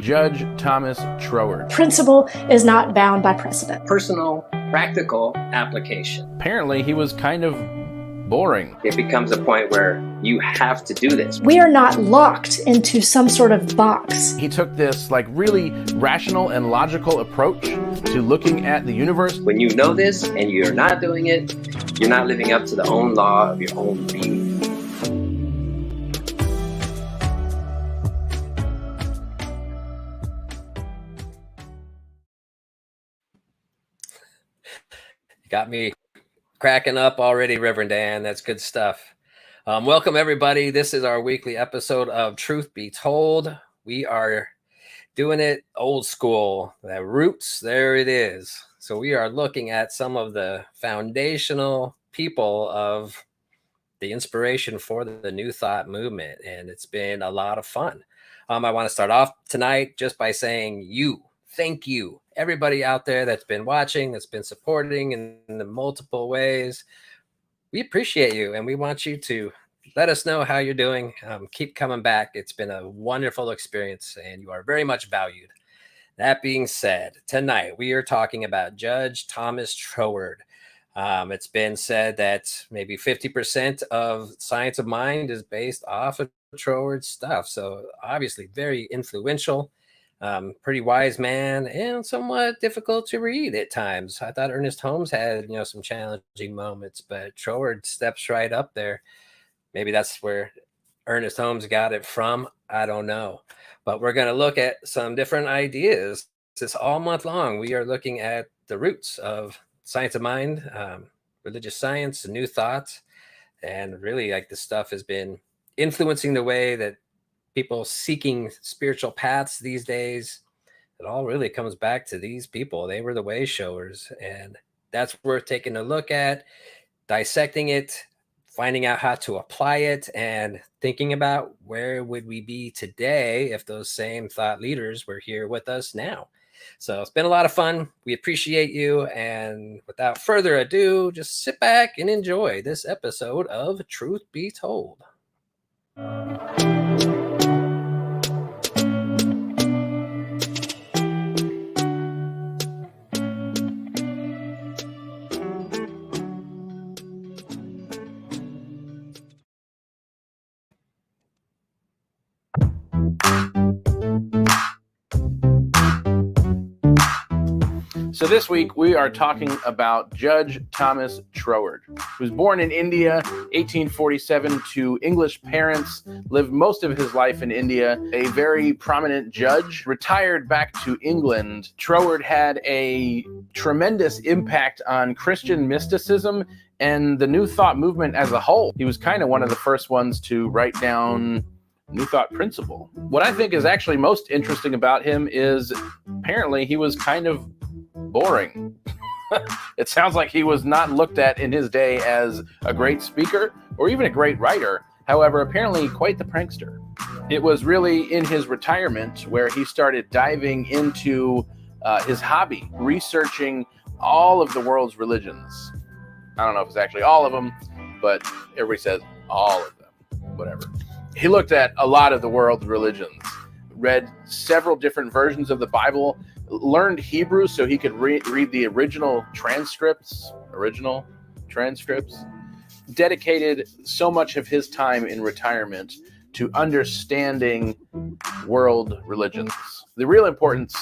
Judge Thomas Troward. Principle is not bound by precedent. Personal, practical application. Apparently, he was kind of boring. It becomes a point where you have to do this. We are not locked into some sort of box. He took this really rational and logical approach to looking at the universe. When you know this and you're not doing it, you're not living up to the own law of your own being. Got me cracking up already, Reverend Dan. That's good stuff. Welcome, everybody. This is our weekly episode of Truth Be Told. We are doing it old school. The roots, there it is. So we are looking at some of the foundational people of the inspiration for the New Thought movement, and it's been a lot of fun. I want to start off tonight just by saying thank you, everybody out there that's been watching, that's been supporting in the multiple ways. We appreciate you, and we want you to let us know how you're doing. Keep coming back. It's been a wonderful experience, and you are very much valued. That being said, tonight we are talking about Judge Thomas Troward. It's been said that maybe 50% of Science of Mind is based off of Troward's stuff. So obviously very influential. Pretty wise man and somewhat difficult to read at times. I thought Ernest Holmes had, some challenging moments, but Troward steps right up there. Maybe that's where Ernest Holmes got it from. I don't know. But we're going to look at some different ideas. This all month long, we are looking at the roots of Science of Mind, religious science, New Thought, and really this stuff has been influencing the way that people seeking spiritual paths these days. It all really comes back to these people. They were the way showers, and that's worth taking a look at, dissecting it, finding out how to apply it, and thinking about where would we be today if those same thought leaders were here with us now. So it's been a lot of fun. We appreciate you. And without further ado, just sit back and enjoy this episode of Truth Be Told. So this week we are talking about Judge Thomas Troward, who was born in India, 1847, to English parents, lived most of his life in India, a very prominent judge, retired back to England. Troward had a tremendous impact on Christian mysticism and the New Thought movement as a whole. He was kind of one of the first ones to write down New Thought principle. What I think is actually most interesting about him is apparently he was kind of boring. It sounds like he was not looked at in his day as a great speaker or even a great writer. However, apparently quite the prankster. It was really in his retirement where he started diving into his hobby, researching all of the world's religions. I don't know if it's actually all of them, but everybody says all of them, whatever. He looked at a lot of the world's religions, read several different versions of the Bible, learned Hebrew so he could read the original transcripts, dedicated so much of his time in retirement to understanding world religions. The real importance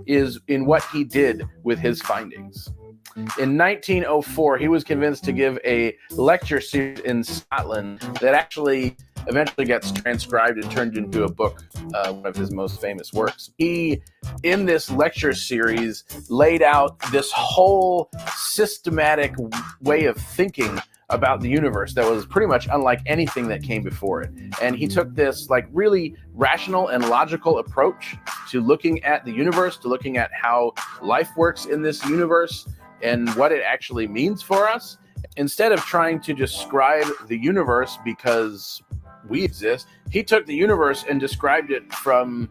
is in what he did with his findings. In 1904, he was convinced to give a lecture series in Scotland that actually eventually gets transcribed and turned into a book, one of his most famous works. He, in this lecture series, laid out this whole systematic way of thinking about the universe that was pretty much unlike anything that came before it. And he took this really rational and logical approach to looking at the universe, to looking at how life works in this universe and what it actually means for us. Instead of trying to describe the universe because we exist, he took the universe and described it from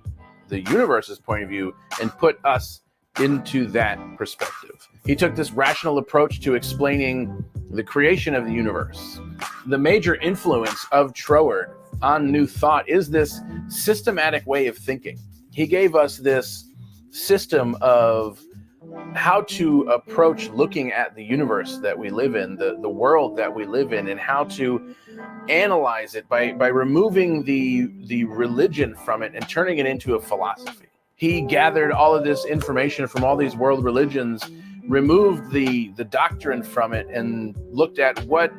the universe's point of view and put us into that perspective. He took this rational approach to explaining the creation of the universe. The major influence of Troward on New Thought is this systematic way of thinking. he gave us this system of how to approach looking at the universe that we live in, the world that we live in, and how to analyze it by removing the religion from it and turning it into a philosophy. He gathered all of this information from all these world religions, removed the doctrine from it, and looked at what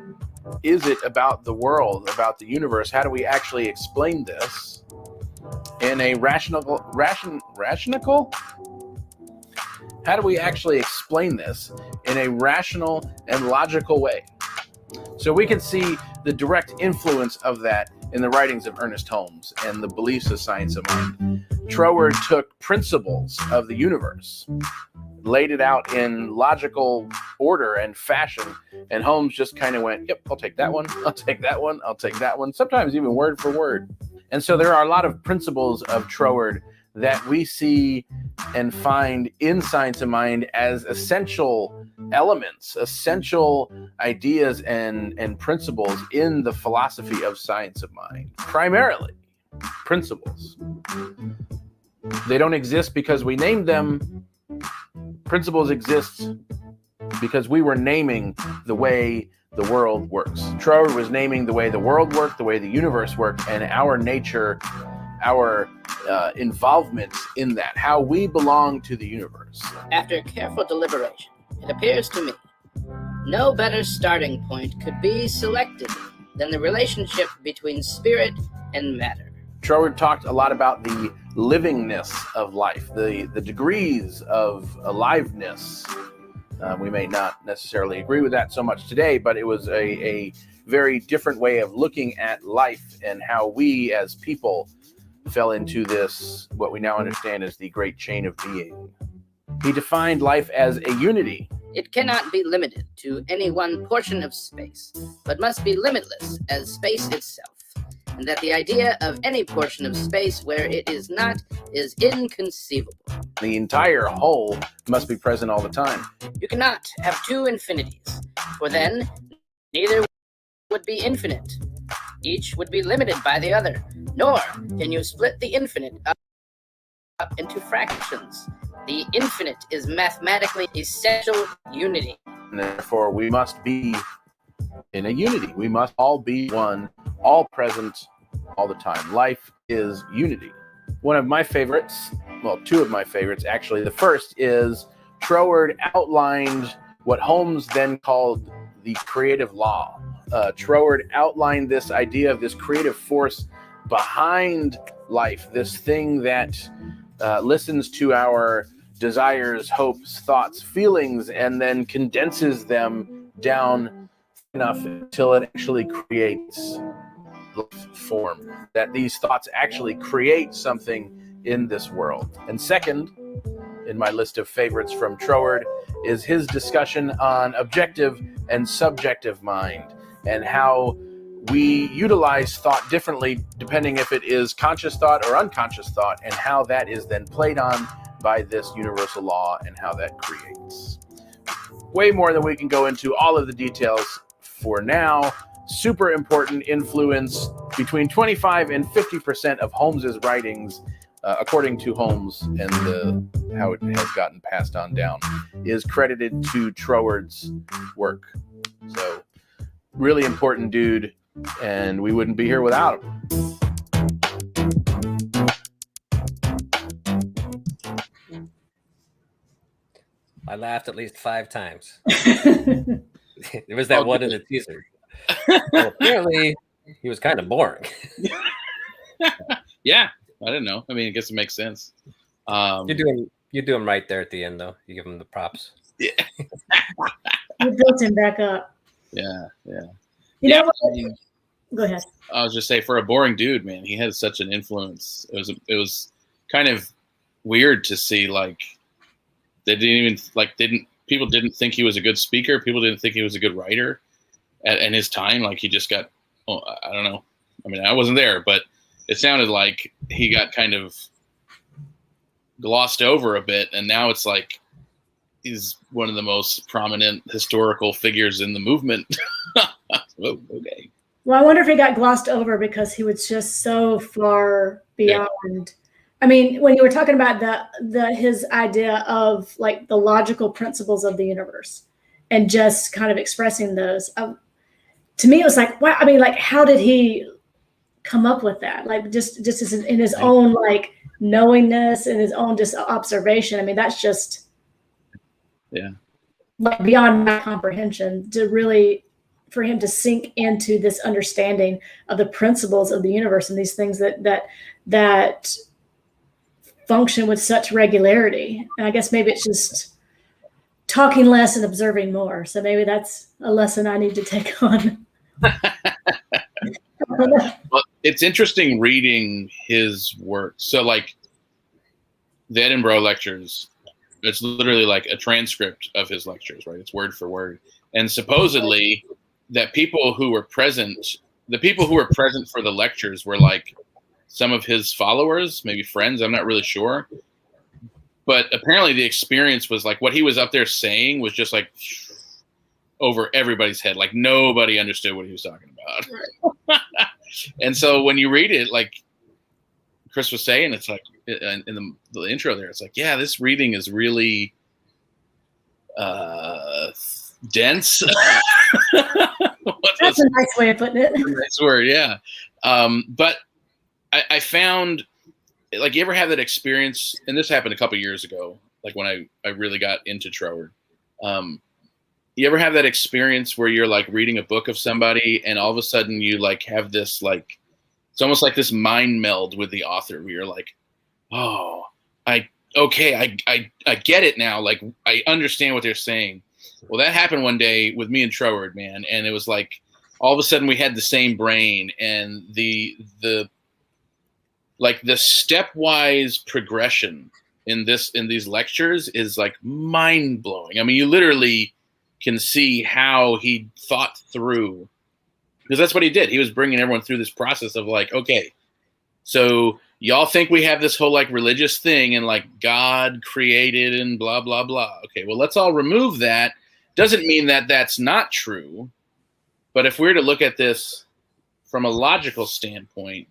is it about the world, about the universe? How do we actually explain this in a rational? How do we actually explain this in a rational and logical way? So we can see the direct influence of that in the writings of Ernest Holmes and the beliefs of Science of Mind. Troward took principles of the universe, laid it out in logical order and fashion, and Holmes just kind of went, yep, I'll take that one, I'll take that one, I'll take that one, sometimes even word for word. And so there are a lot of principles of Troward that we see and find in Science of Mind as essential elements, essential ideas and principles in the philosophy of Science of Mind. Primarily, principles. They don't exist because we named them. Principles exist because we were naming the way the world works. Troward was naming the way the world worked, the way the universe worked, and our nature, our involvement in that, how we belong to the universe. After careful deliberation, it appears to me no better starting point could be selected than the relationship between spirit and matter. Troward talked a lot about the livingness of life, the degrees of aliveness. We may not necessarily agree with that so much today, but it was a very different way of looking at life and how we as people fell into this, what we now understand as the great chain of being. He defined life as a unity. It cannot be limited to any one portion of space, but must be limitless as space itself, and that the idea of any portion of space where it is not is inconceivable. The entire whole must be present all the time. You cannot have two infinities, for then neither would be infinite. Each would be limited by the other, nor can you split the infinite up into fractions. The infinite is mathematically essential unity. And therefore, we must be in a unity. We must all be one, all present, all the time. Life is unity. One of my favorites, well, two of my favorites, actually. The first is Troward outlined what Holmes then called the creative law. Troward outlined this idea of this creative force behind life, this thing that listens to our desires, hopes, thoughts, feelings, and then condenses them down enough until it actually creates form, that these thoughts actually create something in this world. And second, in my list of favorites from Troward, is his discussion on objective and subjective mind, and how we utilize thought differently depending if it is conscious thought or unconscious thought, and how that is then played on by this universal law and how that creates. Way more than we can go into all of the details for now. Super important influence, between 25 and 50% of Holmes's writings, according to Holmes and how it has gotten passed on down, is credited to Troward's work. So really important dude, and we wouldn't be here without him. I laughed at least 5 times. There was that one in the teaser. Well, apparently, he was kind of boring. Yeah, I didn't know. I mean, I guess it makes sense. You do him right there at the end, though. You give him the props. Yeah. You built him back up. Yeah. You know what? I mean, Go ahead. I was just say, for a boring dude, man, he had such an influence. It was kind of weird to see, like, people didn't think he was a good speaker. People didn't think he was a good writer at his time. Like, he just got, I don't know. I mean, I wasn't there, but it sounded like he got kind of glossed over a bit. And now it's like he's one of the most prominent historical figures in the movement. Whoa, okay. Well, I wonder if he got glossed over because he was just so far beyond. I mean, when you were talking about his idea of like the logical principles of the universe and just kind of expressing those, to me, it was like, wow. I mean, like, how did he come up with that? Like, just as in his own like knowingness and his own just observation. I mean, that's just like beyond my comprehension to really, for him to sink into this understanding of the principles of the universe and these things that function with such regularity. And I guess maybe it's just talking less and observing more. So maybe that's a lesson I need to take on. Well, it's interesting reading his work. So like the Edinburgh lectures, it's literally like a transcript of his lectures, right? It's word for word. And supposedly that people who were present, the people who were present for the lectures were like some of his followers, maybe friends, I'm not really sure. But apparently the experience was like what he was up there saying was just like over everybody's head. Like nobody understood what he was talking about. And so when you read it, like Chris was saying, it's like in the intro there, it's like, yeah, this reading is really dense. That's a nice way of putting it. Nice word, yeah. But I found, like, you ever have that experience, and this happened a couple years ago, like when I really got into Troward. You ever have that experience where you're like reading a book of somebody and all of a sudden you like have this like, it's almost like this mind meld with the author where you're like, oh, I get it now. Like I understand what they're saying. Well, that happened one day with me and Troward, man. And it was like, all of a sudden we had the same brain, and the stepwise progression in these lectures is like mind blowing. I mean, you literally can see how he thought through, because that's what he did. He was bringing everyone through this process of like, okay, so y'all think we have this whole like religious thing and like God created and blah, blah, blah. Okay, well, let's all remove that. Doesn't mean that that's not true. But if we're to look at this from a logical standpoint,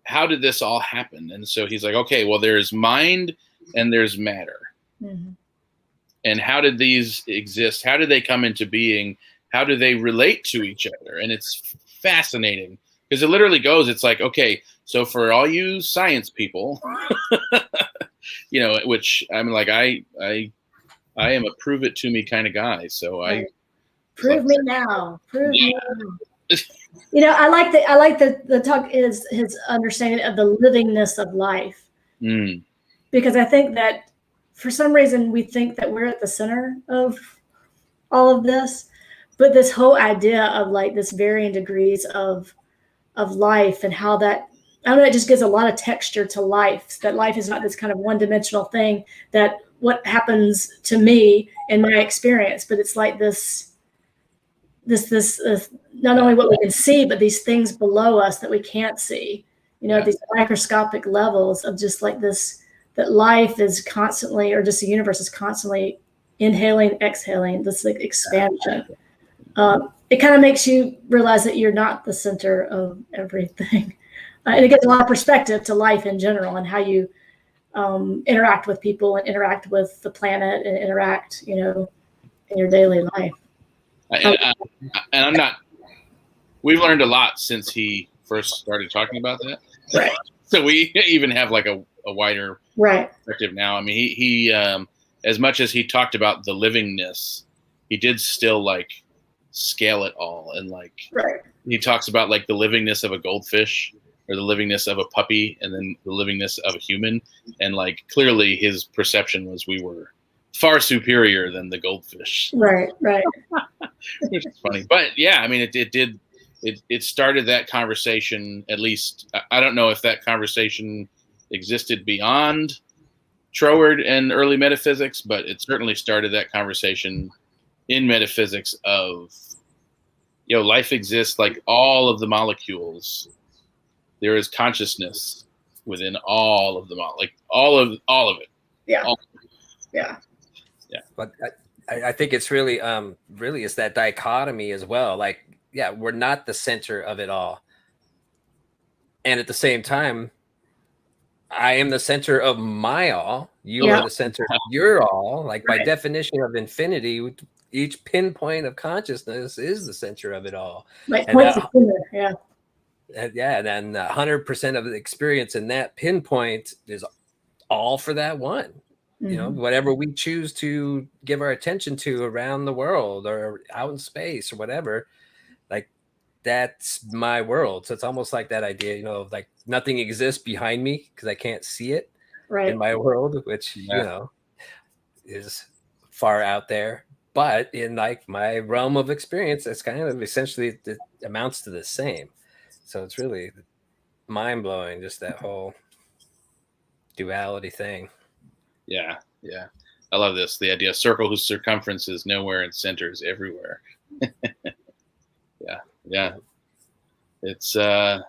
how did this all happen? And so he's like, okay, well, there's mind and there's matter. Mm-hmm. And how did these exist? How did they come into being? How do they relate to each other? And it's fascinating because it literally goes, it's like, okay, so for all you science people, you know, which I'm like, I am a prove it to me kind of guy. So prove me now. Prove me now. You know, I like the talk is his understanding of the livingness of life. Because I think that for some reason we think that we're at the center of all of this, but this whole idea of like this varying degrees of life and how that, I don't know, it just gives a lot of texture to life, that life is not this kind of one-dimensional thing, that what happens to me in my experience, but it's like this not only what we can see, but these things below us that we can't see, you know, these microscopic levels of just like this, that life is constantly, or just the universe is constantly inhaling, exhaling, this like expansion. It kind of makes you realize that you're not the center of everything. And it gives a lot of perspective to life in general and how you interact with people and interact with the planet and interact, you know, in your daily life. And we've learned a lot since he first started talking about that. Right. So we even have like a wider perspective now. I mean, he as much as he talked about the livingness, he did still like scale it all. And like, he talks about like the livingness of a goldfish or the livingness of a puppy and then the livingness of a human. And like, clearly his perception was we were far superior than the goldfish. Right. Which is funny. But yeah, I mean, it started that conversation, at least. I don't know if that conversation existed beyond Troward and early metaphysics, but it certainly started that conversation in metaphysics of, you know, life exists like all of the molecules. There is consciousness within all of them, like all of it. Yeah. Yeah. But I think it's really it's that dichotomy as well. Like, yeah, we're not the center of it all. And at the same time, I am the center of my all. You Yeah. are the center of your all. Like by Right. definition of infinity, each pinpoint of consciousness is the center of it all. Like And points of finger, yeah. Yeah, and then 100% of the experience in that pinpoint is all for that one. You know, whatever we choose to give our attention to around the world or out in space or whatever, like that's my world. So it's almost like that idea, you know, like nothing exists behind me because I can't see it Right. in my world, which, you know, is far out there. But in like my realm of experience, it's kind of essentially it amounts to the same. So it's really mind blowing, just that whole duality thing. Yeah, yeah. I love this. The idea: circle whose circumference is nowhere and center is everywhere. Yeah. It's I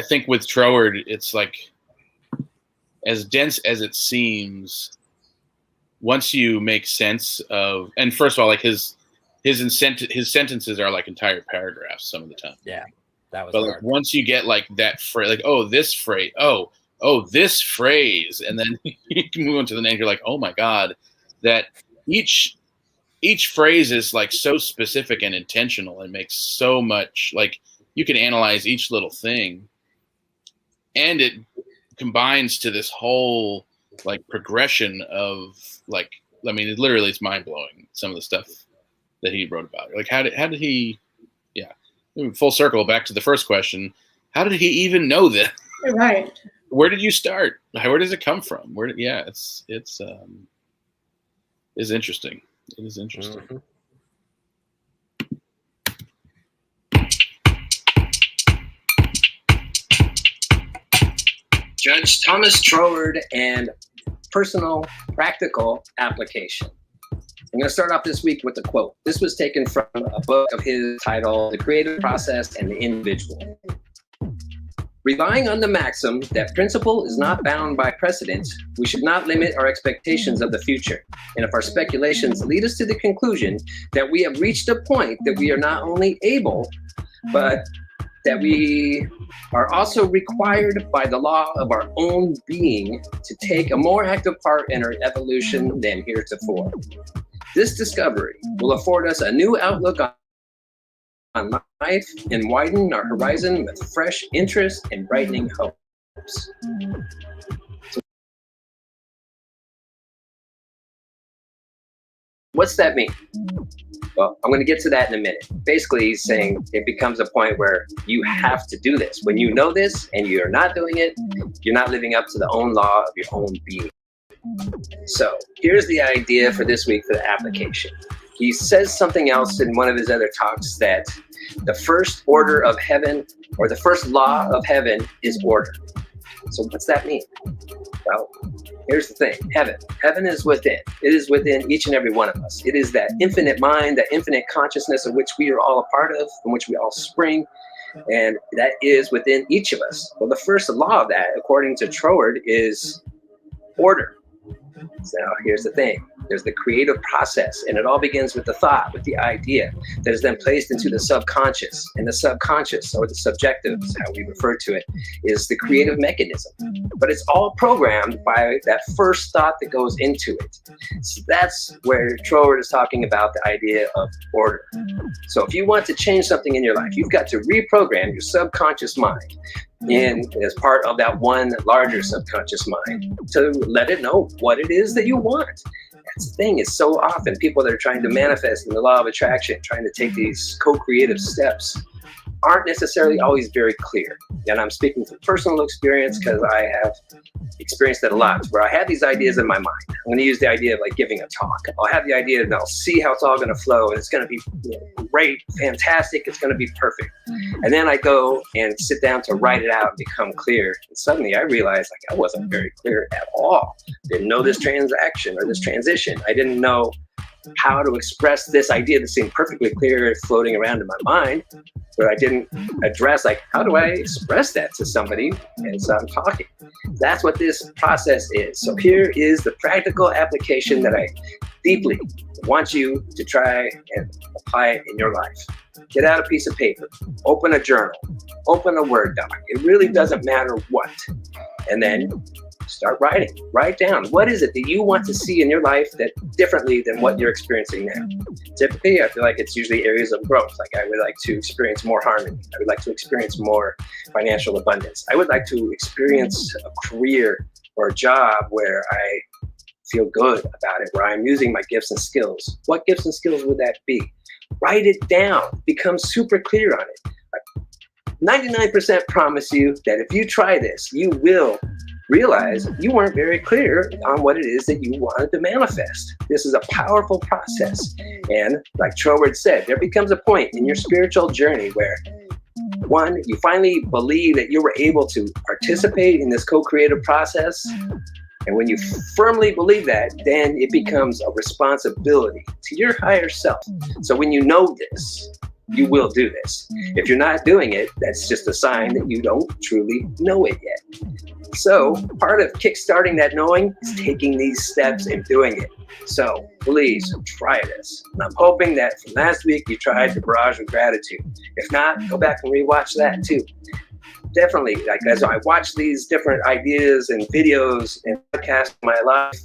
think with Troward, it's like as dense as it seems. Once you make sense of, and first of all, like his sentences are like entire paragraphs some of the time. Yeah, that was But hard. like, once you get like that phrase, like this phrase, this phrase, and then you can move on to the name. You're like, oh my god, that each phrase is like so specific and intentional and makes so much, like you can analyze each little thing, and it combines to this whole like progression of like, I mean, it literally is mind blowing. Some of the stuff that he wrote about, like how did he, full circle back to the first question, how did he even know this? Right. Where did you start? Where does it come from? It's interesting. It is interesting. Mhm. Judge Thomas Troward and personal practical application. I'm going to start off this week with a quote. This was taken from a book of his titled The Creative Process and the Individual. Relying on the maxim that principle is not bound by precedent, we should not limit our expectations of the future. And if our speculations lead us to the conclusion that we have reached a point that we are not only able, but that we are also required by the law of our own being to take a more active part in our evolution than heretofore. This discovery will afford us a new outlook on life and widen our horizon with fresh interest and brightening hopes. So what's that mean? Well, I'm going to get to that in a minute. Basically, he's saying it becomes a point where you have to do this. When you know this and you're not doing it, you're not living up to the own law of your own being. So here's the idea for this week for the application. He says something else in one of his other talks, that the first order of heaven, or the first law of heaven, is order. So what's that mean? Well, here's the thing. Heaven is within. It is within each and every one of us. It is that infinite mind, that infinite consciousness of which we are all a part of, from which we all spring. And that is within each of us. Well, the first law of that, according to Troward, is order. So here's the thing. There's the creative process, and it all begins with the thought, with the idea that is then placed into the subconscious. And the subconscious, or the subjective, is how we refer to it, is the creative mechanism. But it's all programmed by that first thought that goes into it. So that's where Troward is talking about the idea of order. So if you want to change something in your life, you've got to reprogram your subconscious mind, and as part of that one larger subconscious mind, to let it know what it is that you want. That's the thing, is so often people that are trying to manifest in the law of attraction, trying to take these co-creative steps, aren't necessarily always very clear. And I'm speaking from personal experience because I have experienced that a lot, where I have these ideas in my mind. I'm going to use the idea of like giving a talk. I'll have the idea and I'll see how it's all going to flow, and it's going to be great, fantastic, it's going to be perfect. And then I go and sit down to write it out and become clear. And suddenly I realized like I wasn't very clear at all. Didn't know this transaction or this transition. I didn't know how to express this idea that seemed perfectly clear floating around in my mind, but I didn't address like, how do I express that to somebody as I'm talking? That's what this process is. So here is the practical application that I deeply want you to try and apply it in your life. Get out a piece of paper, open a journal, open a Word doc. It really doesn't matter what. And then start writing. Write down, what is it that you want to see in your life that differently than what you're experiencing now? Typically, I feel like it's usually areas of growth. Like I would like to experience more harmony. I would like to experience more financial abundance. I would like to experience a career or a job where I feel good about it, where I'm using my gifts and skills. What gifts and skills would that be? Write it down. Become super clear on it. 99% promise you that if you try this, you will realize you weren't very clear on what it is that you wanted to manifest. This is a powerful process. And like Troward said, there becomes a point in your spiritual journey where, one, you finally believe that you were able to participate in this co-creative process. And when you firmly believe that, then it becomes a responsibility to your higher self. So when you know this, you will do this. If you're not doing it, that's just a sign that you don't truly know it yet. So part of kickstarting that knowing is taking these steps and doing it. So please try this. And I'm hoping that from last week you tried the barrage of gratitude. If not, go back and rewatch that too. Definitely, like as I watch these different ideas and videos and podcasts in my life,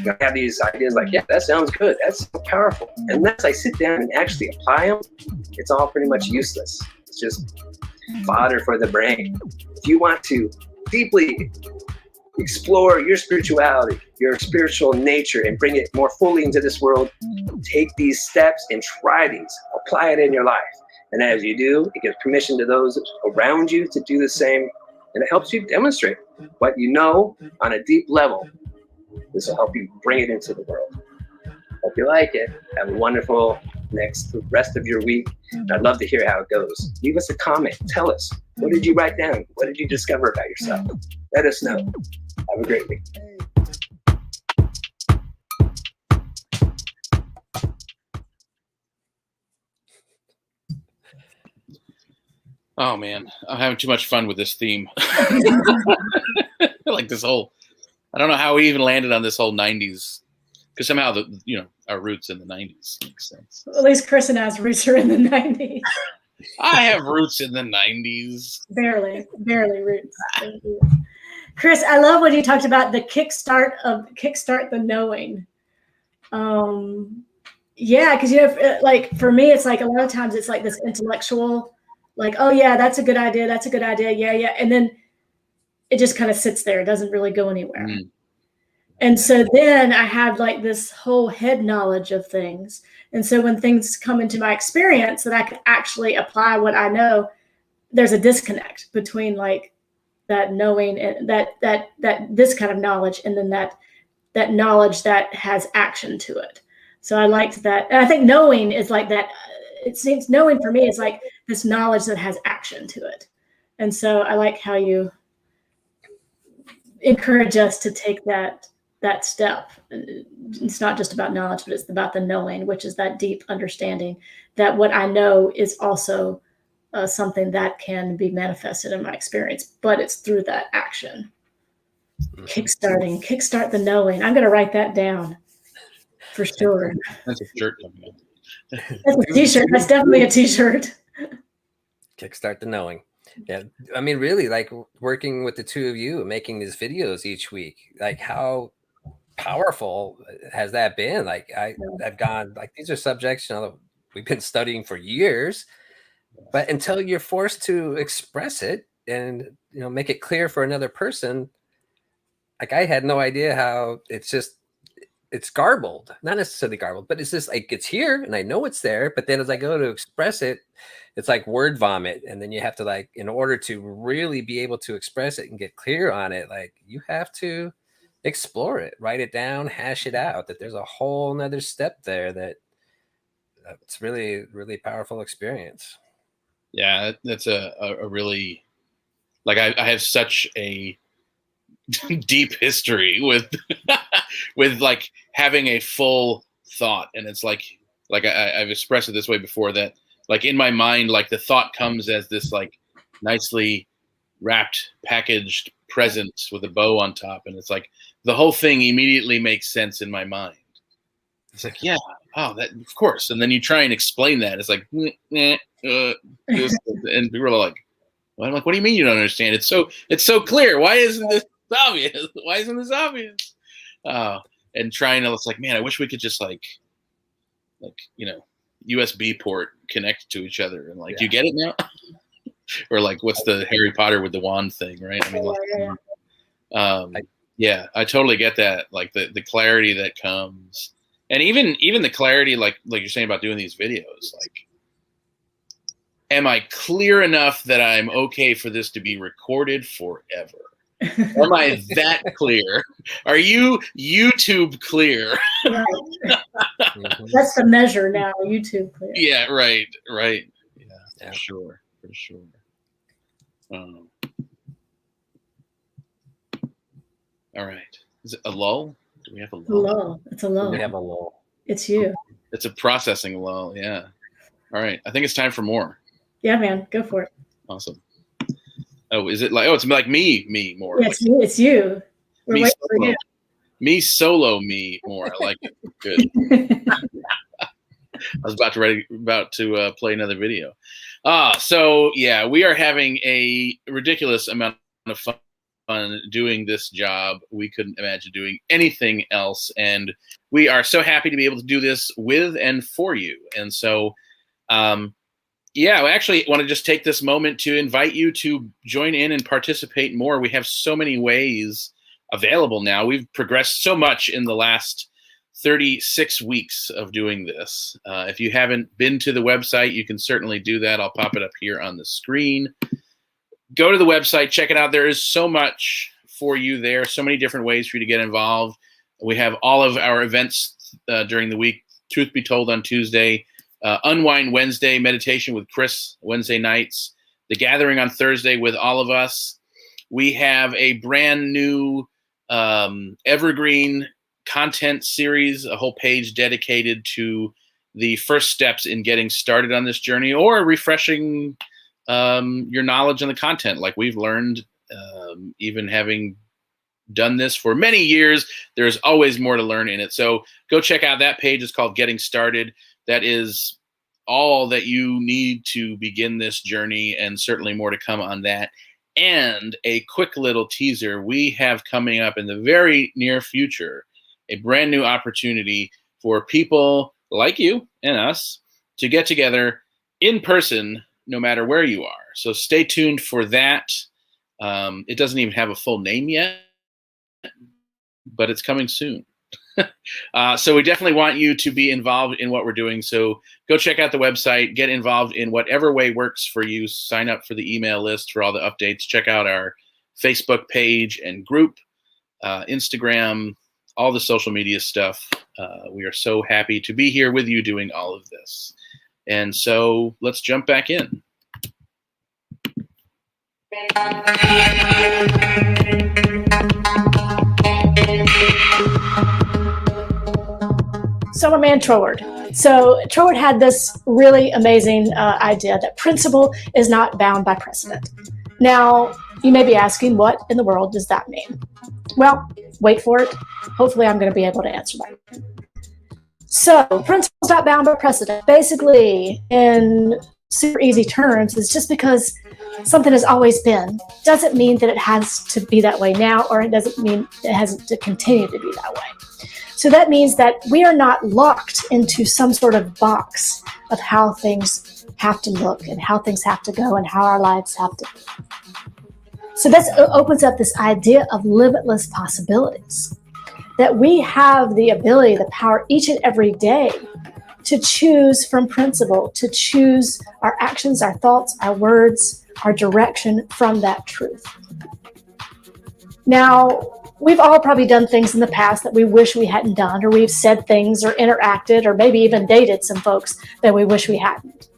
I have these ideas like, yeah, that sounds good. That's so powerful. And unless I sit down and actually apply them, it's all pretty much useless. It's just fodder for the brain. If you want to deeply explore your spirituality, your spiritual nature, and bring it more fully into this world, take these steps and try these. Apply it in your life. And as you do, it gives permission to those around you to do the same. And it helps you demonstrate what you know on a deep level. This will help you bring it into the world. Hope you like it. Have a wonderful rest of your week. And I'd love to hear how it goes. Leave us a comment. Tell us, what did you write down? What did you discover about yourself? Let us know. Have a great week. Oh man, I'm having too much fun with this theme. Like this whole, I don't know how we even landed on this whole 90s, because somehow our roots in the 90s makes sense. At least Chris and I's roots are in the 90s. I have roots in the 90s. Barely roots. Chris, I love when you talked about the kickstart the knowing. Yeah, because like for me, it's like a lot of times it's like this intellectual, like, oh yeah, that's a good idea. That's a good idea. Yeah. And then it just kind of sits there. It doesn't really go anywhere. Mm. And so then I have like this whole head knowledge of things. And so when things come into my experience that I can actually apply what I know, there's a disconnect between like that knowing and that this kind of knowledge, and then that knowledge that has action to it. So I liked that. And I think knowing is like that. It seems knowing for me is like this knowledge that has action to it. And so I like how you encourage us to take that step. It's not just about knowledge, but it's about the knowing, which is that deep understanding that what I know is also something that can be manifested in my experience, but it's through that action. Kickstart the knowing. I'm going to write that down for sure. That's a shirt coming up. That's a t-shirt. That's definitely a t-shirt. Kickstart the knowing. Yeah, I mean, really, like working with the two of you, making these videos each week, like how powerful has that been? Like I've gone, like these are subjects, we've been studying for years, but until you're forced to express it and make it clear for another person, like I had no idea how it's garbled, not necessarily garbled, but it's just like it's here and I know it's there. But then as I go to express it, it's like word vomit. And then you have to, like, in order to really be able to express it and get clear on it, like you have to explore it, write it down, hash it out, that there's a whole nother step there that's really, really powerful experience. Yeah, that's a really, like I have such a deep history with like having a full thought, and it's like I've expressed it this way before, that like in my mind, like the thought comes as this like nicely wrapped, packaged present with a bow on top, and it's like the whole thing immediately makes sense in my mind. It's like, yeah, oh, that of course. And then you try and explain that. It's like, this, and people are like, well, I'm like, what do you mean you don't understand? It's so clear. Why isn't this obvious? Why isn't this obvious? And trying to, it's like, man, I wish we could just like USB port connect to each other and like, do you get it now? Or like, what's the Harry Potter with the wand thing, right? I mean, yeah, I totally get that. Like the clarity that comes, and even the clarity, like you're saying about doing these videos, like, am I clear enough that I'm okay for this to be recorded forever? Am I that clear? Are you YouTube clear? Right. That's the measure now, YouTube clear. Yeah, right. Yeah. For sure. All right. Is it a lull? Do we have a lull? Lull. It's a lull. We have a lull. It's you. It's a processing lull. Yeah. All right. I think it's time for more. Yeah, man. Go for it. Awesome. Oh, is it like? Oh, it's like me more. Yeah, it's you. We're me waiting solo. for you. Me solo me more. I like it. Good. I was about to play another video. So yeah, we are having a ridiculous amount of fun doing this job. We couldn't imagine doing anything else, and we are so happy to be able to do this with and for you. And so, yeah, I actually want to just take this moment to invite you to join in and participate more. We have so many ways available now. We've progressed so much in the last 36 weeks of doing this. If you haven't been to the website, you can certainly do that. I'll pop it up here on the screen. Go to the website, check it out. There is so much for you there, so many different ways for you to get involved. We have all of our events during the week. Truth Be Told on Tuesday, Unwind Wednesday, meditation with Chris Wednesday nights, The Gathering on Thursday with all of us. We have a brand new evergreen content series, a whole page dedicated to the first steps in getting started on this journey, or refreshing your knowledge on the content. Like we've learned, even having done this for many years, there's always more to learn in it. So go check out that page. It's called Getting Started. That is all that you need to begin this journey, and certainly more to come on that. And a quick little teaser, we have coming up in the very near future a brand new opportunity for people like you and us to get together in person, no matter where you are. So stay tuned for that. It doesn't even have a full name yet, but it's coming soon. So we definitely want you to be involved in what we're doing. So go check out the website, get involved in whatever way works for you. Sign up for the email list for all the updates. Check out our Facebook page and group, Instagram, all the social media stuff. We are so happy to be here with you doing all of this. And so let's jump back in. So my man Troward. So Troward had this really amazing idea that principle is not bound by precedent. Now, you may be asking, what in the world does that mean? Well, wait for it. Hopefully I'm going to be able to answer that. So principle's not bound by precedent. Basically, in super easy terms, is just because something has always been doesn't mean that it has to be that way now, or it doesn't mean it has to continue to be that way. So that means that we are not locked into some sort of box of how things have to look and how things have to go and how our lives have to be. So that opens up this idea of limitless possibilities, that we have the ability, the power each and every day to choose from principle, to choose our actions, our thoughts, our words, our direction from that truth. Now, we've all probably done things in the past that we wish we hadn't done, or we've said things or interacted or maybe even dated some folks that we wish we hadn't.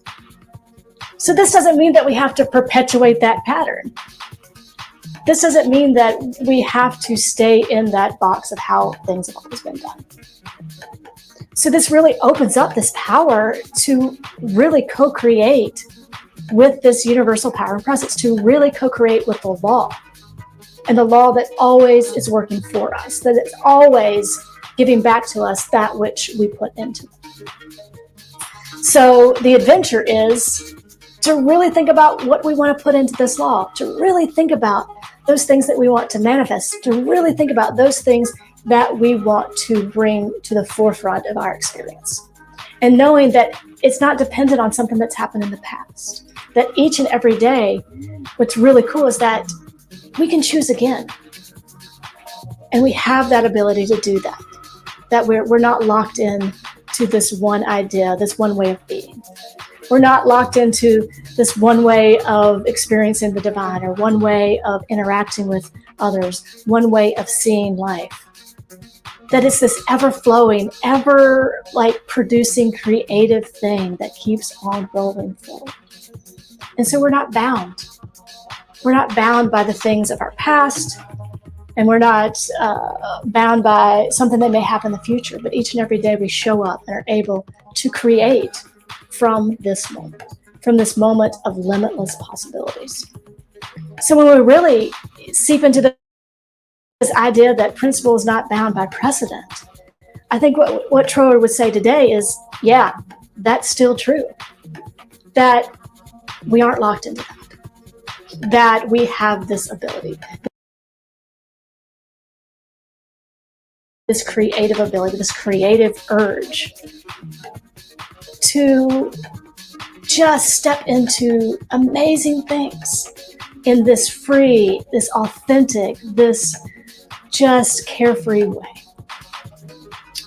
So this doesn't mean that we have to perpetuate that pattern. This doesn't mean that we have to stay in that box of how things have always been done. So this really opens up this power to really co-create with this universal power and presence, to really co-create with the law. And the law that always is working for us, that it's always giving back to us that which we put into them. So the adventure is to really think about what we want to put into this law, to really think about those things that we want to manifest, to really think about those things that we want to bring to the forefront of our experience. And knowing that it's not dependent on something that's happened in the past, that each and every day, what's really cool is that we can choose again. And we have that ability to do that, that we're not locked in to this one idea, this one way of being. We're not locked into this one way of experiencing the divine or one way of interacting with others, one way of seeing life. That it's this ever-flowing, ever producing creative thing that keeps on rolling forward. And so we're not bound. We're not bound by the things of our past, and we're not bound by something that may happen in the future, but each and every day we show up and are able to create from this moment of limitless possibilities. So when we really seep into this idea that principle is not bound by precedent, I think what Troward would say today is, yeah, that's still true. That we aren't locked into that we have this ability, this creative ability, this creative urge to just step into amazing things in this free, this authentic, this just carefree way.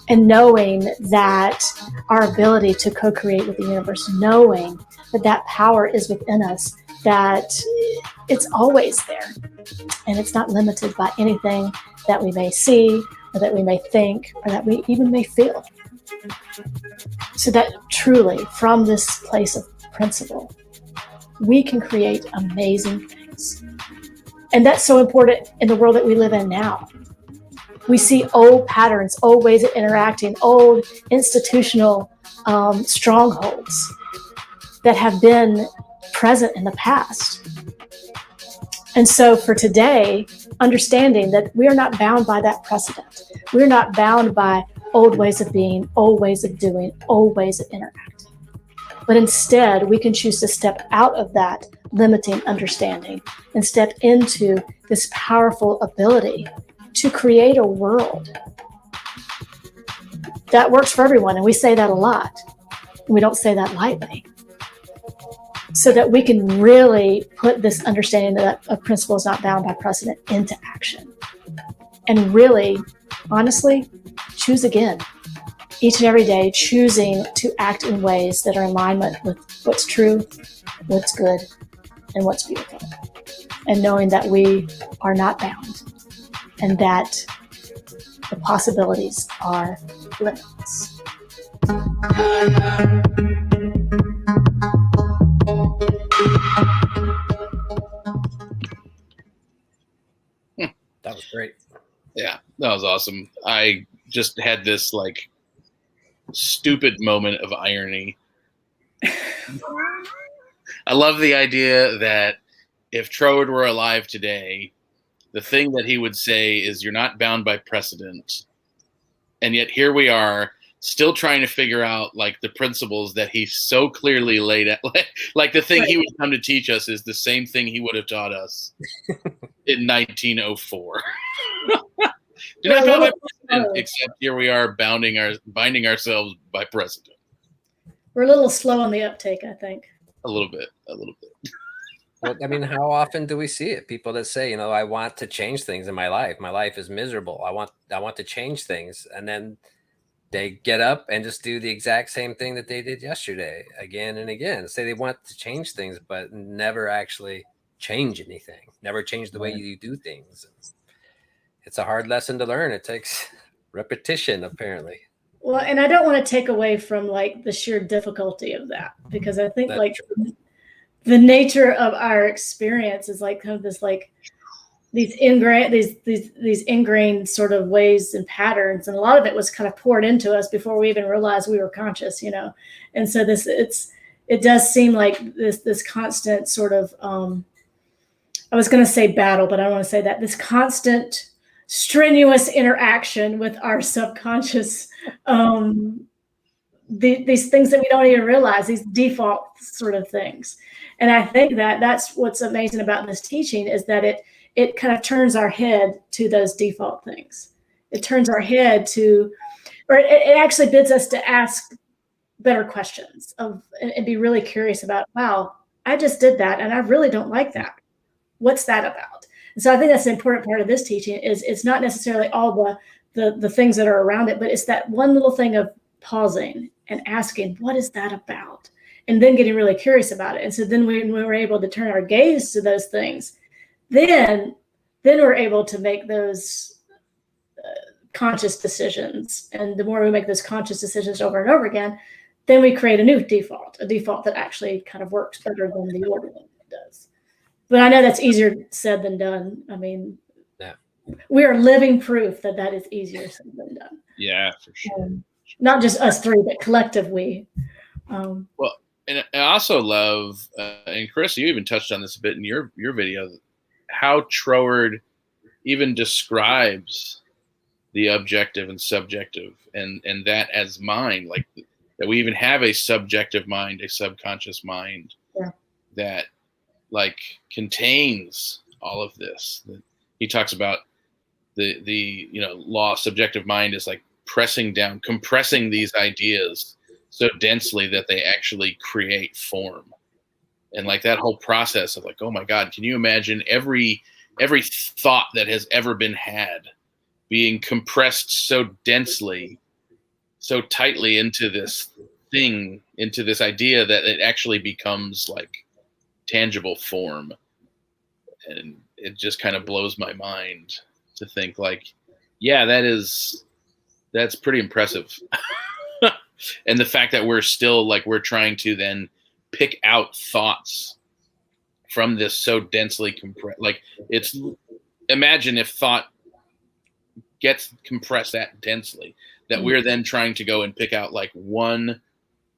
And knowing that our ability to co-create with the universe, knowing that that power is within us, that it's always there. And it's not limited by anything that we may see, or that we may think, or that we even may feel. So that truly, from this place of principle, we can create amazing things. And that's so important in the world that we live in now. We see old patterns, old ways of interacting, old institutional strongholds that have been present in the past. And so for today, understanding that we are not bound by that precedent. We're not bound by old ways of being, old ways of doing, old ways of interacting. But instead, we can choose to step out of that limiting understanding and step into this powerful ability to create a world that works for everyone. And we say that a lot. We don't say that lightly. So that we can really put this understanding that a principle is not bound by precedent into action. And really, honestly, choose again. Each and every day, choosing to act in ways that are in alignment with what's true, what's good, and what's beautiful. And knowing that we are not bound and that the possibilities are limitless. That was great. Yeah, that was awesome. I just had this stupid moment of irony. I love the idea that if Troward were alive today, the thing that he would say is, you're not bound by precedent. And yet here we are still trying to figure out the principles that he so clearly laid out. The thing he would come to teach us is the same thing he would have taught us in 1904. Do not bound by precedent, except here we are binding ourselves by precedent. We're a little slow on the uptake, I think. A little bit. Well, I mean, how often do we see it? People that say, I want to change things in my life. My life is miserable. I want to change things. And then they get up and just do the exact same thing that they did yesterday again and again. Say they want to change things, but never actually change anything. Never change the way you do things. It's a hard lesson to learn. It takes repetition, apparently. Well, and I don't want to take away from the sheer difficulty of that, because I think the nature of our experience is kind of this these ingrained sort of ways and patterns, and a lot of it was kind of poured into us before we even realized we were conscious, And so it does seem like this constant sort of I was going to say battle, but I don't want to say that, this constant strenuous interaction with our subconscious, these things that we don't even realize, these default sort of things. And I think that that's what's amazing about this teaching, is that it kind of turns our head to those default things. It turns our head to, or it actually bids us to ask better questions and be really curious about, wow, I just did that and I really don't like that. What's that about? And so I think that's the important part of this teaching, is it's not necessarily all the things that are around it, but it's that one little thing of pausing and asking, what is that about? And then getting really curious about it. And so then when we're able to turn our gaze to those things, then we're able to make those conscious decisions. And the more we make those conscious decisions over and over again, then we create a new default, a default that actually kind of works better than the older one does. But I know that's easier said than done. I mean, we are living proof that that is easier said than done. Yeah, for sure. Not just us three, but collective we. Well, and I also love, and Chris, you even touched on this a bit in your video, how Troward even describes the objective and subjective, and that as mind, like that we even have a subjective mind, a subconscious mind, that like contains all of this. He talks about the law of subjective mind is like pressing down, compressing these ideas so densely that they actually create form. And like that whole process of like, oh my God, can you imagine every thought that has ever been had being compressed so densely, so tightly into this thing, into this idea, that it actually becomes like tangible form. And it just kind of blows my mind to think like, yeah, that's pretty impressive. And the fact that we're still like, we're trying to then pick out thoughts from this so densely compressed, like it's, imagine if thought gets compressed that densely, that we're then trying to go and pick out like one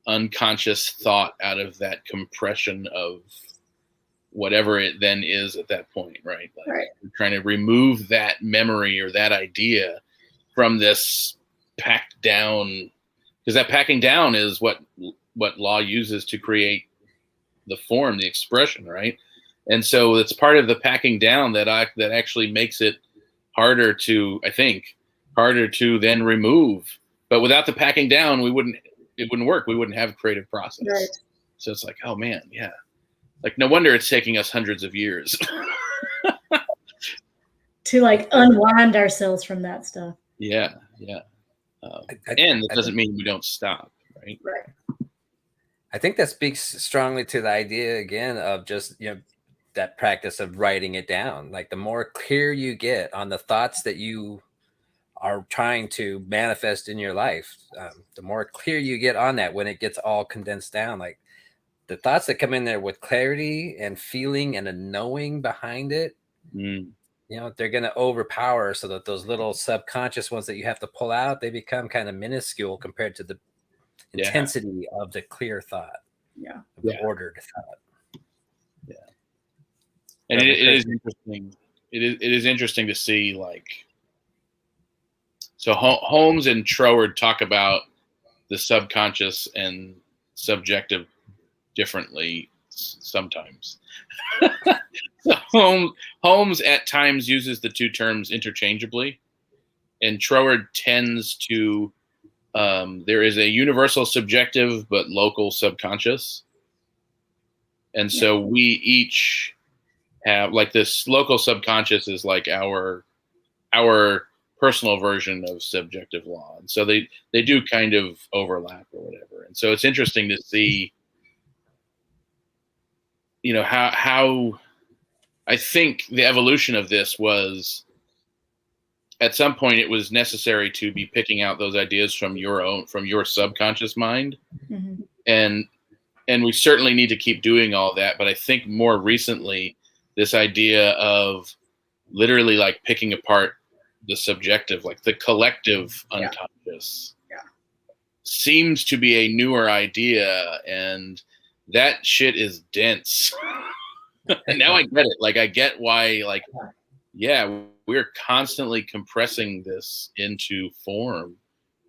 unconscious thought out of that compression of whatever it then is at that point, right? Like we're trying to remove that memory or that idea from this packed down, because that packing down is what law uses to create the form, the expression, right? And so it's part of the packing down that actually makes it harder to, I think, harder to then remove. But without the packing down, it wouldn't work. We wouldn't have a creative process. Right. So it's like, oh man, yeah. Like no wonder it's taking us hundreds of years to like unwind ourselves from that stuff. Yeah. And it doesn't mean we don't stop, right? Right. I think that speaks strongly to the idea again of just, that practice of writing it down. Like the more clear you get on the thoughts that you are trying to manifest in your life, the more clear you get on that when it gets all condensed down. Like the thoughts that come in there with clarity and feeling and a knowing behind it, they're going to overpower, so that those little subconscious ones that you have to pull out, they become kind of minuscule compared to the intensity of the clear thought, the ordered thought. Yeah. And it is interesting. It is interesting to see, like, so Holmes and Troward talk about the subconscious and subjective differently sometimes. So Holmes at times uses the two terms interchangeably, and Troward tends to, there is a universal subjective but local subconscious. And so we each have, like, this local subconscious is like our personal version of subjective law. And so they do kind of overlap or whatever. And so it's interesting to see, how I think the evolution of this was, at some point it was necessary to be picking out those ideas from your subconscious mind. Mm-hmm. And we certainly need to keep doing all that. But I think more recently, this idea of literally like picking apart the subjective, like the collective unconscious, seems to be a newer idea. And that shit is dense. And now I get it. Like, I get why, like, we're constantly compressing this into form.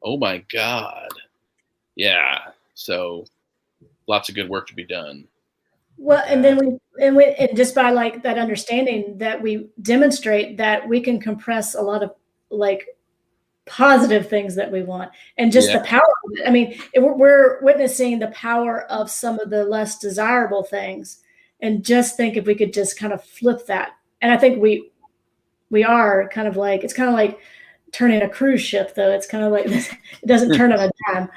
Oh my God. Yeah. So lots of good work to be done. Well, and then and just by like that understanding that we demonstrate that we can compress a lot of like positive things that we want, and just the power of it. I mean, we're witnessing the power of some of the less desirable things, and just think if we could just kind of flip that. And I think we are kind of like, it's kind of like turning a cruise ship, though. It's kind of like it doesn't turn on a dime.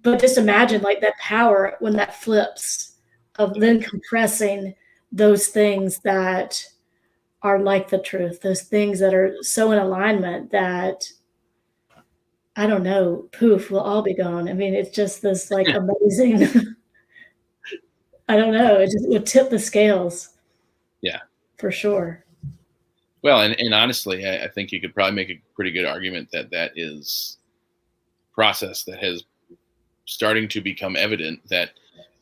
But just imagine like that power when that flips, of then compressing those things that are like the truth, those things that are so in alignment that, I don't know, poof, we'll all be gone. I mean, it's just this like amazing, I don't know, it just would tip the scales. Yeah. For sure. Well, and honestly, I think you could probably make a pretty good argument that is a process that has starting to become evident, that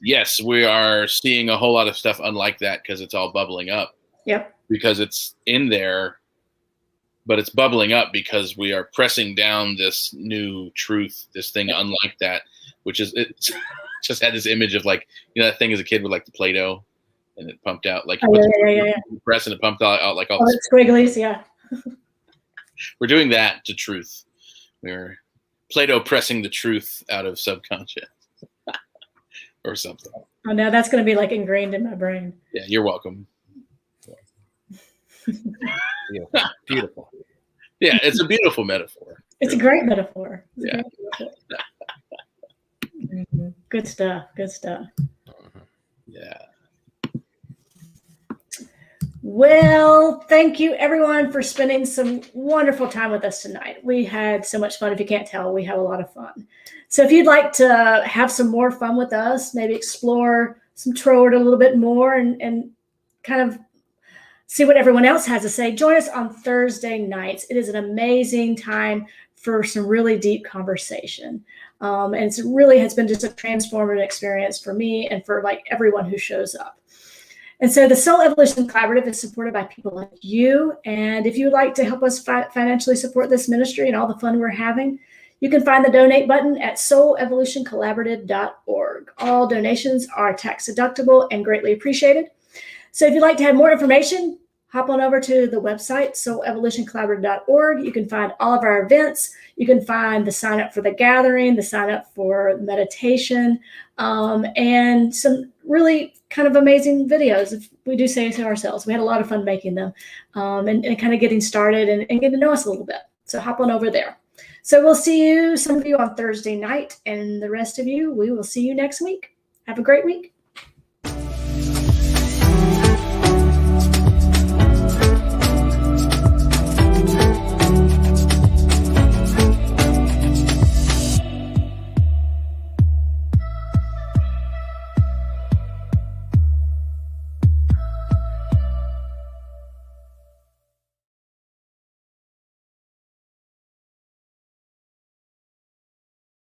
yes, we are seeing a whole lot of stuff unlike that because it's all bubbling up. Yep. Because it's in there, but it's bubbling up because we are pressing down this new truth, this thing unlike that, which is, it just had this image of like, you know, that thing as a kid with like the Play-Doh and it pumped out like, press and it pumped out like all the squigglies. Yeah. We're doing that to truth. We're Play-Doh pressing the truth out of subconscious or something. Oh no, that's going to be like ingrained in my brain. Yeah, you're welcome. Beautiful. Yeah, it's a beautiful metaphor. It's a great metaphor. Yeah. Good stuff. Good stuff. Yeah. Well, thank you everyone for spending some wonderful time with us tonight. We had so much fun. If you can't tell, we have a lot of fun. So if you'd like to have some more fun with us, maybe explore some Troward a little bit more and kind of see what everyone else has to say, join us on Thursday nights. It is an amazing time for some really deep conversation. And it really has been just a transformative experience for me and for like everyone who shows up. And so the Soul Evolution Collaborative is supported by people like you. And if you would like to help us financially support this ministry and all the fun we're having, you can find the donate button at soulevolutioncollaborative.org. All donations are tax deductible and greatly appreciated. So if you'd like to have more information, hop on over to the website, soulevolutioncollaborative.org. You can find all of our events. You can find the sign up for the gathering, the sign up for meditation, and some really kind of amazing videos, if we do say so ourselves. We had a lot of fun making them and kind of getting started and getting to know us a little bit. So hop on over there. So we'll see you, some of you on Thursday night, and the rest of you, we will see you next week. Have a great week.